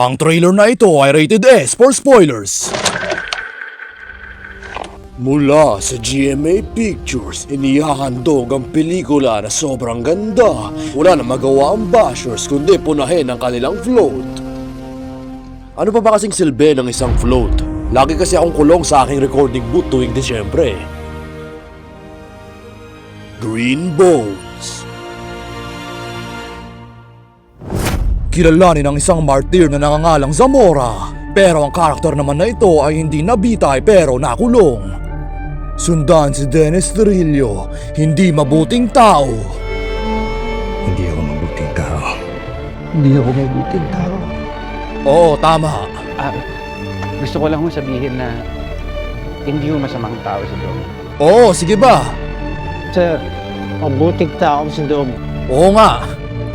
Ang trailer na ito ay rated S for spoilers. Mula sa GMA Pictures, inihahandog ang pelikula na sobrang ganda. Wala na magawa ang bashers kundi punahin ang kanilang float. Ano pa ba kasing silbi ng isang float? Lagi kasi akong kulong sa aking recording booth tuwing Disyembre. Green Bones. Kilalanin ang isang martir na nangangalang Zamora. Pero ang karakter naman na ito ay hindi nabitay pero nakulong. Sundan si Dennis Trillo, hindi mabuting tao. Hindi ako mabuting tao. Hindi ako mabuting tao. Oo, tama. Gusto ko lang hong sabihin na hindi ko masamang tao si Dom. Oo, sige ba? Sir, mabuting tao si Dom. Oo nga.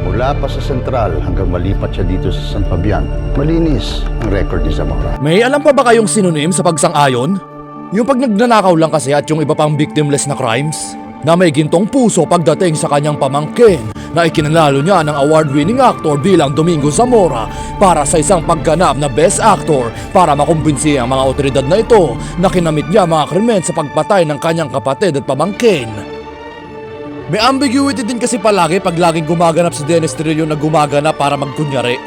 Mula pa sa sentral hanggang malipat siya dito sa San Fabian, malinis ang record ni Zamora. May alam pa ba kayong synonym sa pagsang-ayon? Yung pag nagnanakaw lang kasi at yung iba pang victimless na crimes? Na may gintong puso pagdating sa kanyang pamangkin na ikinanalo niya ng award-winning actor bilang Domingo Zamora para sa isang pagganap na Best Actor para makumbinsi ang mga otoridad na ito na kinamit niya mga krimen sa pagpatay ng kanyang kapatid at pamangkin. May ambiguity din kasi palagi pag laging gumaganap si Dennis Trillo na gumaganap para magkunyari.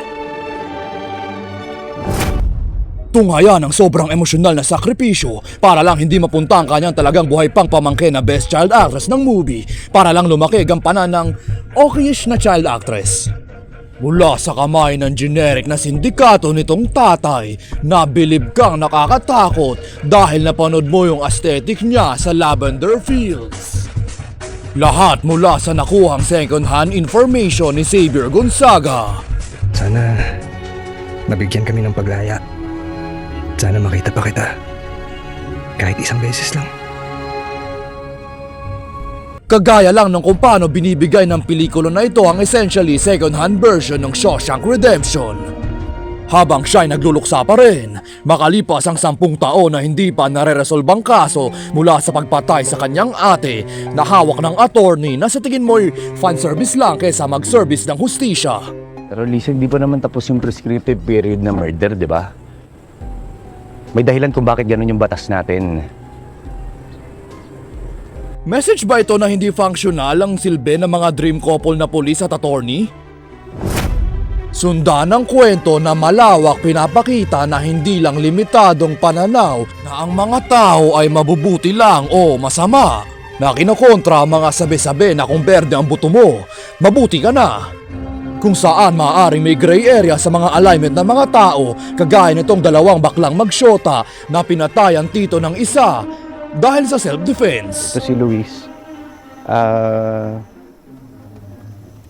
Tunghaya ng sobrang emosyonal na sakripisyo para lang hindi mapunta ang kanyang talagang buhay pang pamangkin na Best Child Actress ng movie para lang lumaki gampanan ng okayish na child actress. Mula sa kamay ng generic na sindikato nitong tatay, nabilib kang nakakatakot dahil napanood mo yung aesthetic niya sa Lavender Fields. Lahat mula sa nakuhang second-hand information ni Xavier Gonzaga. Sana nabigyan kami ng paglaya. Sana makita pa kita. Kahit isang beses lang. Kagaya lang ng kung paano binibigay ng pelikula na ito ang essentially second-hand version ng Shawshank Redemption. Habang siya'y nagluluksa pa rin, makalipas ang 10 taon na hindi pa nare-resolbang kaso mula sa pagpatay sa kanyang ate na hawak ng attorney na sa tingin mo'y fanservice lang kaysa mag-service ng hustisya. Pero Lisa, hindi pa naman tapos yung prescriptive period na murder, di ba? May dahilan kung bakit ganun yung batas natin. Message ba ito na hindi functional ang silbi ng mga dream couple na pulis at attorney? Sundan ang kwento na malawak pinapakita na hindi lang limitadong pananaw na ang mga tao ay mabubuti lang o masama. Na kinokontra ang mga sabi-sabi na kung berde ang buto mo, mabuti ka na. Kung saan maaaring may gray area sa mga alignment ng mga tao kagaya nitong dalawang baklang magsyota na pinatay ang tito ng isa dahil sa self-defense. Ito si Luis.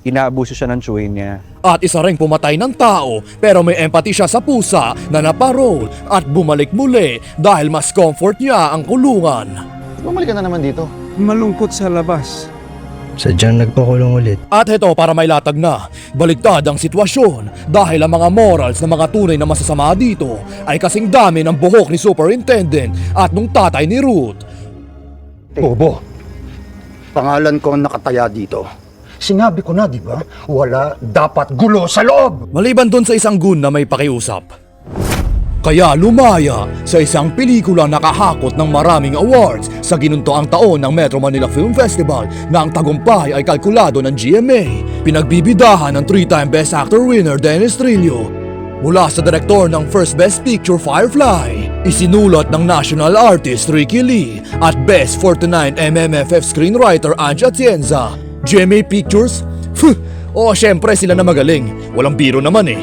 Inaabuso siya ng chewin niya. At isa ring pumatay ng tao pero may empathy siya sa pusa na naparol at bumalik muli dahil mas comfort niya ang kulungan. Bumalik ka na naman dito. Malungkot sa labas. Sadyang nagpakulong ulit. At ito para may latag na, baligtad ang sitwasyon dahil ang mga morals ng mga tunay na masasama dito ay kasing dami ng buhok ni Superintendent at nung tatay ni Ruth. Bobo, pangalan ko ang nakataya dito. Sinabi ko na, di ba? Wala dapat gulo sa loob! Maliban dun sa isang gun na may pakiusap. Kaya lumaya sa isang pelikula nakahakot ng maraming awards sa ginuntoang taon ng Metro Manila Film Festival na ang tagumpay ay kalkulado ng GMA. Pinagbibidahan ng 3-time Best Actor winner Dennis Trillo. Mula sa direktor ng First Best Picture Firefly, isinulat ng national artist Ricky Lee at Best 49 MMFF screenwriter Ange Atienza. GMA Pictures? Syempre sila na magaling. Walang biro naman eh.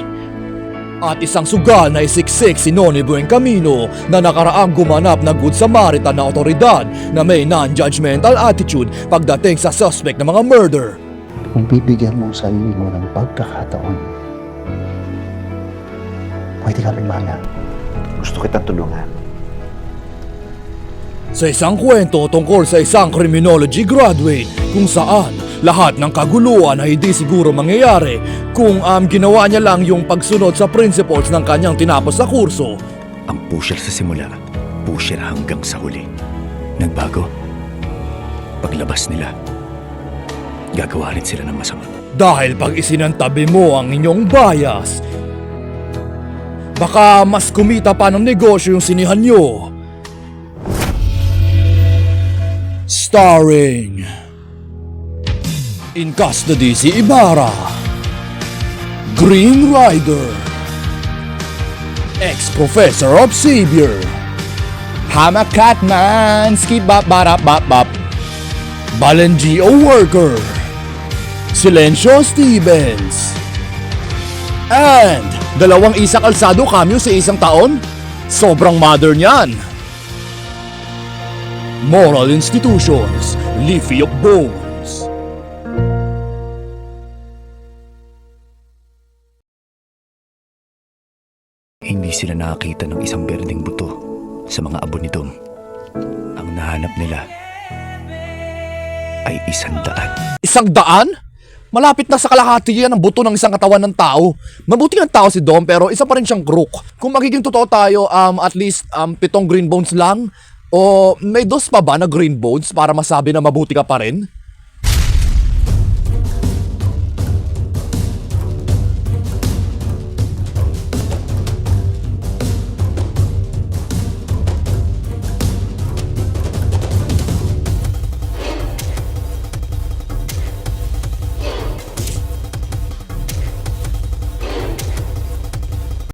At isang sugal na isiksik si Noni Buencamino na nakaraang gumanap na Good Samaritan na otoridad na may non-judgmental attitude pagdating sa suspect ng mga murder. Kung bibigyan mo sa sarili mo ng pagkakataon, pwede ka lumaya. Gusto kitang tulungan. Sa isang kwento tungkol sa isang criminology graduate kung saan lahat ng kaguluhan ay hindi siguro mangyayari kung ginawa niya lang yung pagsunod sa principles ng kanyang tinapos sa kurso. Ang pusher sa simula, pusher hanggang sa huli. Nagbago. Paglabas nila, gagawa rin sila ng masama. Dahil pag isinantabi mo ang inyong bias, Baka mas kumita pa ng negosyo yung sinihan nyo. Starring in custody si Ibarra, Green Rider, ex-professor of Xavier, Hama Catman, Skibap Barap Bap Bap, Balengio Worker, Silencio Stevens, and dalawang Isa Calzado cameo sa isang taon? Sobrang modern yan! Moral Institutions, Leafy of Bones. Hindi sila nakakita ng isang berdeng buto sa mga abo ni Dom. Ang nahanap nila ay 100. 100? Malapit na sa kalahati yan ang buto ng isang katawan ng tao. Mabuti ang tao si Dom pero isa pa rin siyang crook. Kung magiging totoo tayo, at least 7 green bones lang. O may 2 pa ba na green bones para masabi na mabuti ka pa rin?